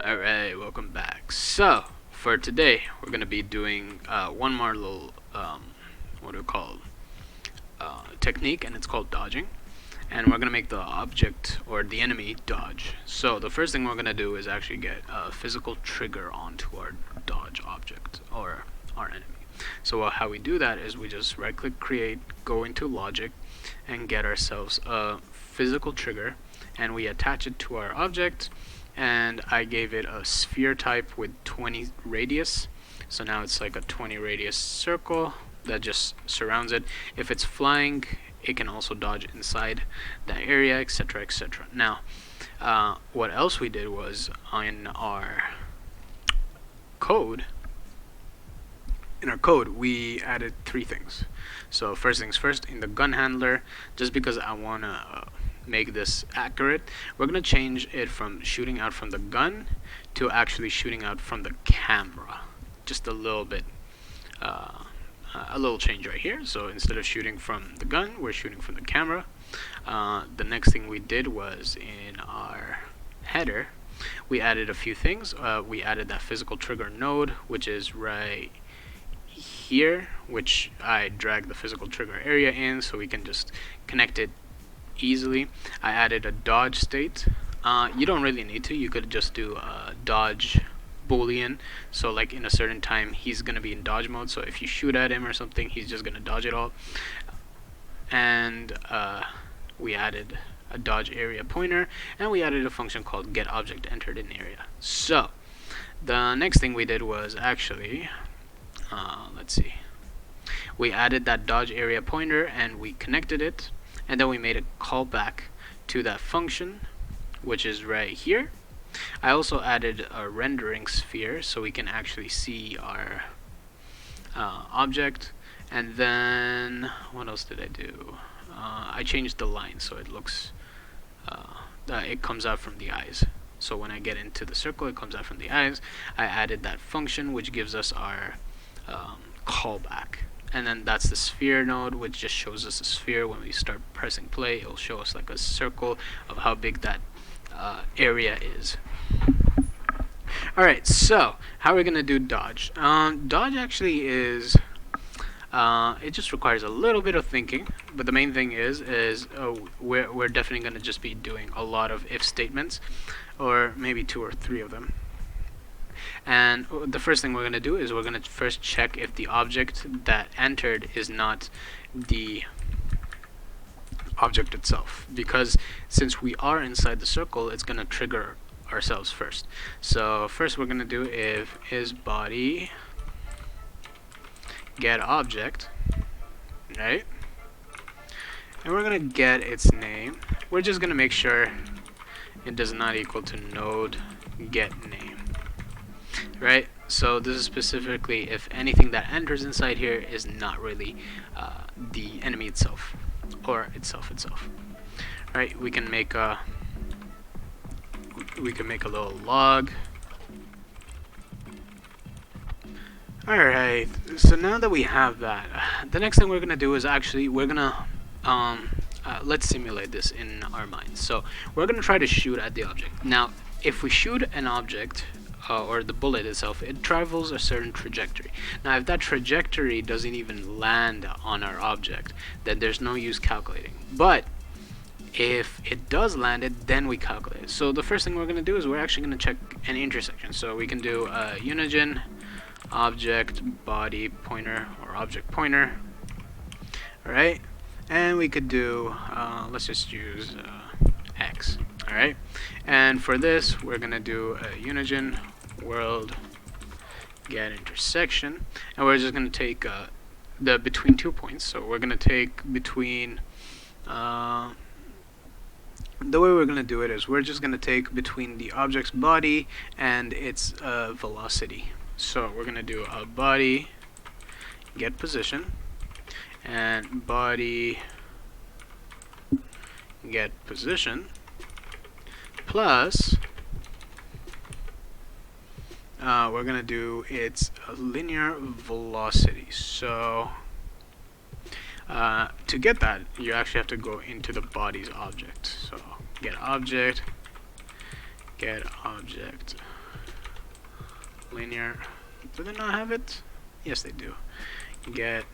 Alright, welcome back. So, for today, we're going to be doing one more little, what do we call technique, and it's called dodging. And we're going to make the object, or the enemy, dodge. So, the first thing we're going to do is actually get a physical trigger onto our dodge object, or our enemy. So, how we do that is we just right-click create, go into logic, and get ourselves a physical trigger, and we attach it to our object. And I gave it a sphere type with 20 radius, so now it's like a 20 radius circle that just surrounds it. If it's flying, it can also dodge inside that area, etc, etc. Now what else we did was, in our code we added three things. So first things first, in the gun handler, just because I want to make this accurate, we're going to change it from shooting out from the gun to actually shooting out from the camera. Just a little bit, a little change right here. So instead of shooting from the gun, we're shooting from the camera. The next thing we did was, in our header, we added a few things. We added that physical trigger node, which is right here, which I drag the physical trigger area in so we can just connect it easily. I added a dodge state. You don't really need to. You could just do a dodge boolean, so like in a certain time he's gonna be in dodge mode, so if you shoot at him or something, he's just gonna dodge it all. And we added a dodge area pointer, and we added a function called get object entered in area. So the next thing we did was actually, let's see, we added that dodge area pointer and we connected it, and then we made a callback to that function, which is right here. I also added a rendering sphere so we can actually see our object. And then what else did I do? I changed the line so it looks, it comes out from the eyes. So when I get into the circle, it comes out from the eyes. I added that function which gives us our callback. And then that's the sphere node, which just shows us a sphere. When we start pressing play, it'll show us like a circle of how big that area is. Alright, so how are we going to do dodge? Dodge actually is, it just requires a little bit of thinking, but the main thing is we're definitely going to just be doing a lot of if statements, or maybe 2 or 3 of them. And the first thing we're going to do is we're going to first check if the object that entered is not the object itself, because since we are inside the circle, it's going to trigger ourselves first. So first we're going to do if is body get object, right? And we're going to get its name. We're just going to make sure it does not equal to node get name. Right, so this is specifically if anything that enters inside here is not really the enemy itself, or itself. Right, we can make a little log. Alright, so now that we have that, the next thing we're gonna do is actually we're gonna let's simulate this in our minds. So we're gonna try to shoot at the object. Now, if we shoot an object, or the bullet itself, it travels a certain trajectory. Now if that trajectory doesn't even land on our object, then there's no use calculating. But if it does land it, then we calculate it. So the first thing we're going to do is we're actually going to check an intersection. So we can do Unigine object body pointer, or object pointer. Alright, and we could do, let's just use X. Alright, and for this we're going to do a Unigine world get intersection, and we're just going to take the between 2 points. So we're going to take between, the way we're going to do it is we're just going to take between the object's body and its velocity. So we're going to do a body get position and body get position plus we're going to do its linear velocity. So to get that, you actually have to go into the body's object. So get object linear. Do they not have it? Yes, they do. Get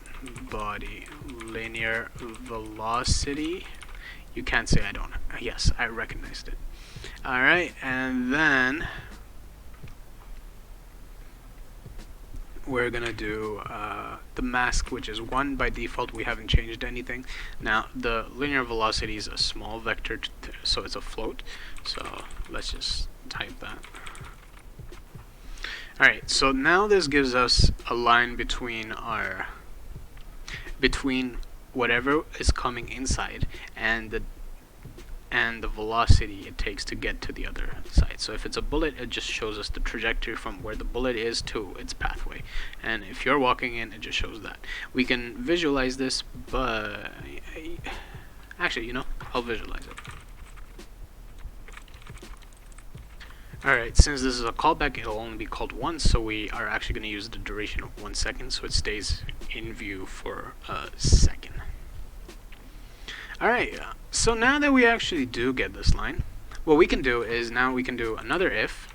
body linear velocity. You can't say I don't. Yes, I recognized it. Alright, and then we're gonna do the mask, which is 1 by default. We haven't changed anything. Now the linear velocity is a small vector, so it's a float. So let's just type that. Alright, so now this gives us a line between whatever is coming inside and the velocity it takes to get to the other side. So if it's a bullet, it just shows us the trajectory from where the bullet is to its pathway. And if you're walking in, it just shows that. We can visualize this, but actually, you know, I'll visualize it. Alright, since this is a callback, it'll only be called once, so we are actually going to use the duration of 1 second, so it stays in view for a second. Alright, so now that we actually do get this line, what we can do is now we can do another if,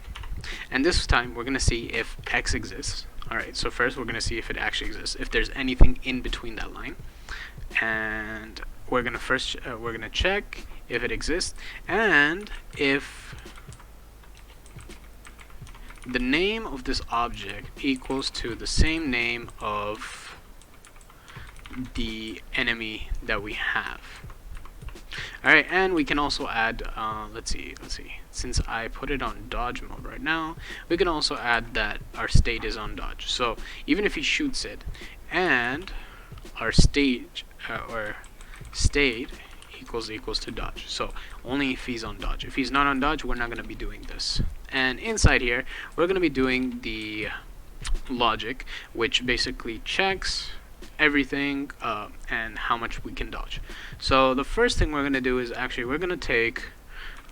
and this time we're going to see if x exists. Alright, so first we're going to see if it actually exists, if there's anything in between that line, and we're going to check if it exists, and if the name of this object equals to the same name of the enemy that we have. Alright, and we can also add, let's see, since I put it on dodge mode right now, we can also add that our state is on dodge. So even if he shoots it, and our state equals to dodge. So only if he's on dodge. If he's not on dodge, we're not going to be doing this. And inside here, we're going to be doing the logic, which basically checks everything and how much we can dodge. So the first thing we're going to do is actually we're going to take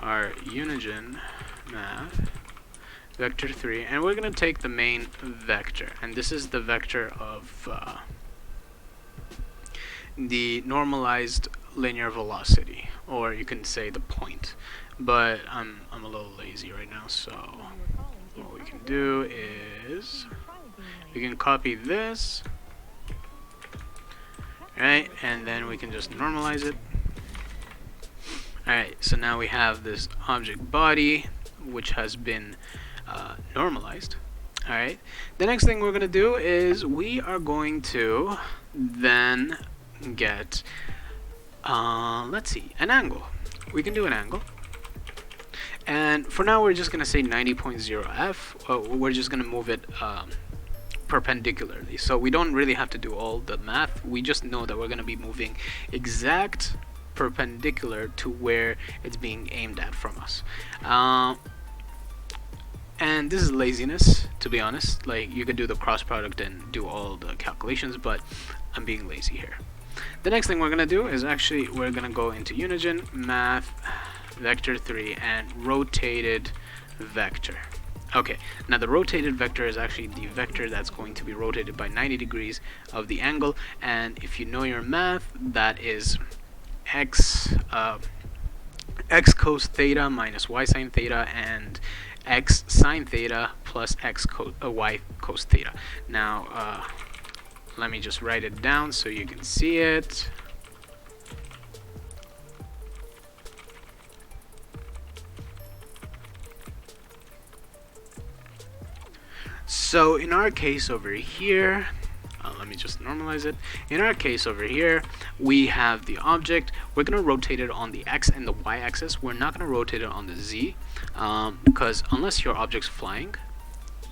our Unigine math vector 3, and we're going to take the main vector, and this is the vector of the normalized linear velocity, or you can say the point, but I'm a little lazy right now, so what we can do is we can copy this, right, and then we can just normalize it. Alright, so now we have this object body which has been normalized. Alright, the next thing we're going to do is we are going to then get let's see, an angle. We can do an angle, and for now we're just going to say 90.0f. We're just going to move it perpendicularly, so we don't really have to do all the math. We just know that we're going to be moving exact perpendicular to where it's being aimed at from us. And this is laziness, to be honest. Like, you could do the cross product and do all the calculations, but I'm being lazy here. The next thing we're going to do is actually we're going to go into Unigine math vector 3 and rotated vector. Okay, now the rotated vector is actually the vector that's going to be rotated by 90 degrees of the angle, and if you know your math, that is x cos theta minus y sine theta, and x sine theta plus y cos theta. Now let me just write it down so you can see it. So in our case over here, let me just normalize it. In our case over here, we have the object. We're going to rotate it on the x and the y axis. We're not going to rotate it on the z, because unless your object's flying,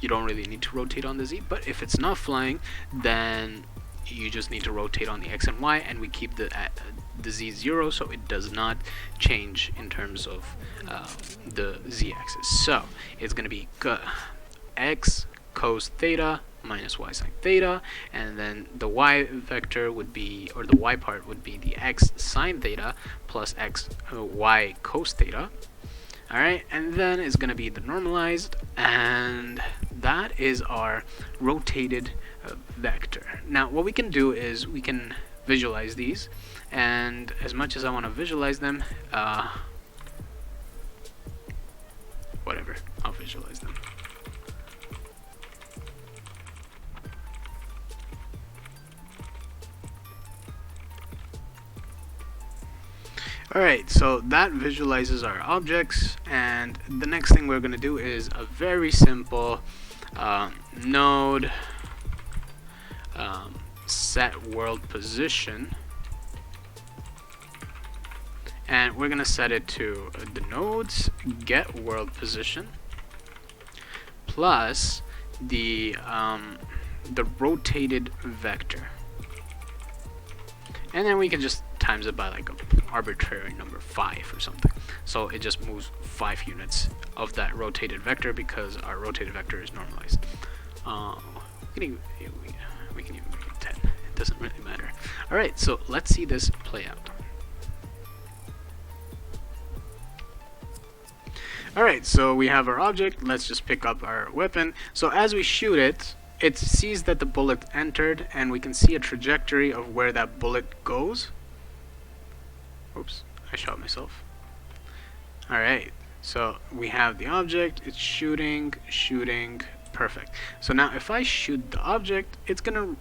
you don't really need to rotate on the z. But if it's not flying, then you just need to rotate on the x and y, and we keep the z 0, so it does not change in terms of the z axis. So it's going to be x cos theta minus y sine theta, and then the y vector would be, or the y part would be, the x sine theta plus y cos theta. Alright, and then it's going to be the normalized, and that is our rotated vector. Now what we can do is we can visualize these, and as much as I want to visualize them, whatever, I'll visualize them. Alright, so that visualizes our objects, and the next thing we're going to do is a very simple node set world position, and we're going to set it to the nodes get world position plus the rotated vector, and then we can just times it by like an arbitrary number 5 or something, so it just moves 5 units of that rotated vector because our rotated vector is normalized. We can even make it 10, it doesn't really matter. Alright, so let's see this play out. Alright, so we have our object. Let's just pick up our weapon. So as we shoot it, it sees that the bullet entered, and we can see a trajectory of where that bullet goes. Oops, I shot myself. Alright, so we have the object, it's shooting, perfect. So now if I shoot the object, it's gonna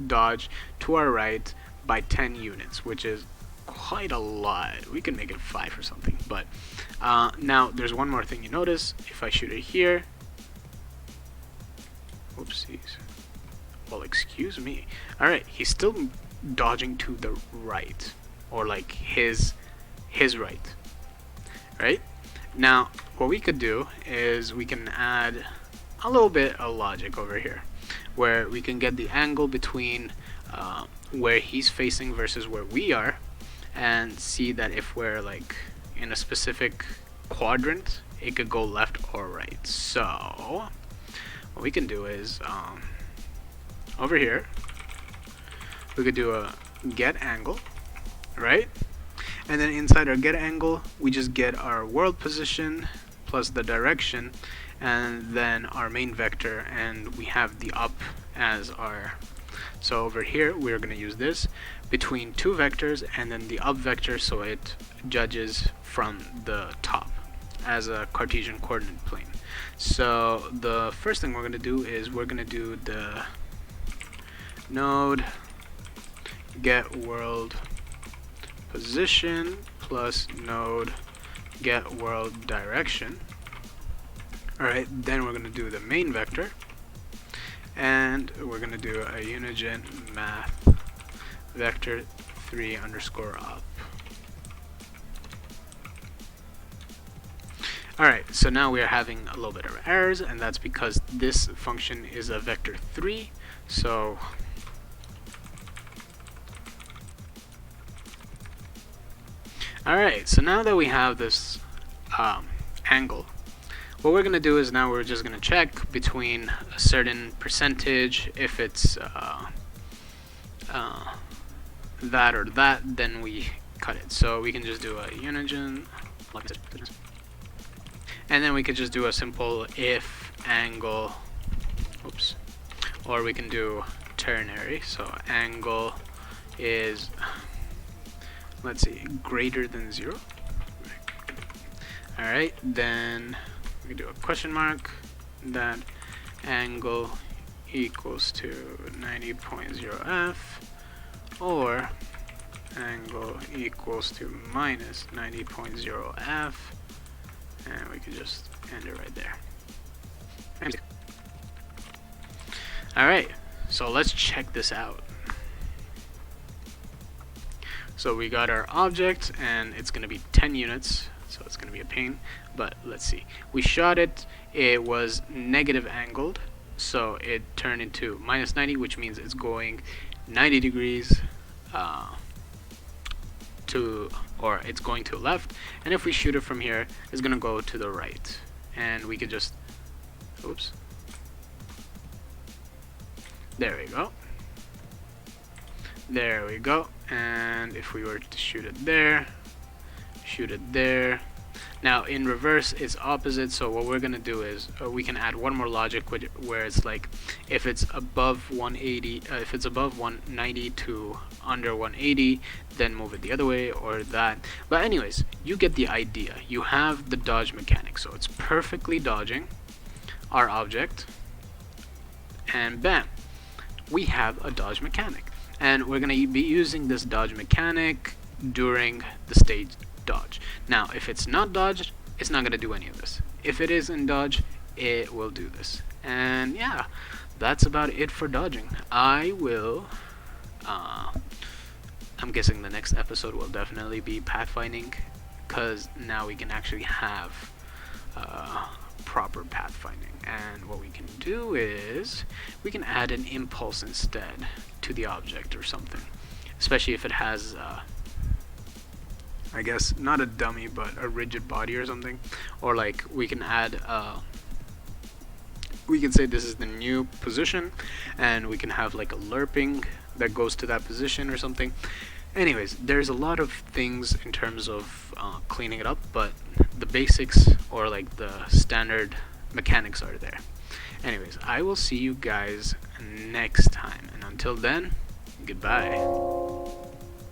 dodge to our right by 10 units, which is quite a lot. We can make it 5 or something, but now there's one more thing you notice. If I shoot it here, whoopsies, well, excuse me. Alright, he's still dodging to the right, or like his right. Right? Now what we could do is we can add a little bit of logic over here, where we can get the angle between where he's facing versus where we are, and see that if we're like in a specific quadrant, it could go left or right. So what we can do is over here we could do a get angle, right? And then inside our get angle, we just get our world position plus the direction, and then our main vector, and we have the up as our. So over here we're going to use this between two vectors, and then the up vector, so it judges from the top as a Cartesian coordinate plane. So the first thing we're going to do is we're going to do the node get world position plus node get world direction. Alright, then we're going to do the main vector, and we're going to do a Unigine math vector 3 underscore up. Alright, so now we are having a little bit of errors, and that's because this function is a vector 3. So alright, so now that we have this angle, what we're going to do is now we're just going to check between a certain percentage. If it's that or that, then we cut it. So we can just do a Unigine, and then we could just do a simple if angle, oops, or we can do ternary. So angle is, let's see, greater than 0. Alright, then we can do a question mark, that angle equals to 90.0 f, or angle equals to minus 90.0 f, and we can just end it right there. Alright, so let's check this out. So we got our object, and it's going to be 10 units, so it's going to be a pain, but let's see. We shot it, it was negative angled, so it turned into minus 90, which means it's going 90 degrees or it's going to left, and if we shoot it from here, it's going to go to the right. And we could just, oops, there we go. There we go. And if we were to shoot it there, shoot it there. Now in reverse it's opposite, so what we're gonna do is we can add one more logic where it's like if it's above 180, if it's above 190 to under 180, then move it the other way, or that. But anyways, you get the idea. You have the dodge mechanic, so it's perfectly dodging our object, and bam, we have a dodge mechanic. And we're going to be using this dodge mechanic during the stage dodge. Now, if it's not dodged, it's not going to do any of this. If it is in dodge, it will do this. And yeah, that's about it for dodging. I'm guessing the next episode will definitely be pathfinding, because now we can actually have proper pathfinding. And what we can do is we can add an impulse instead to the object or something, especially if it has I guess not a dummy but a rigid body or something. Or like we can add we can say this is the new position, and we can have like a lerping that goes to that position or something. Anyways, there's a lot of things in terms of cleaning it up, but the basics or like the standard mechanics are there. Anyways, I will see you guys next time, and until then, goodbye.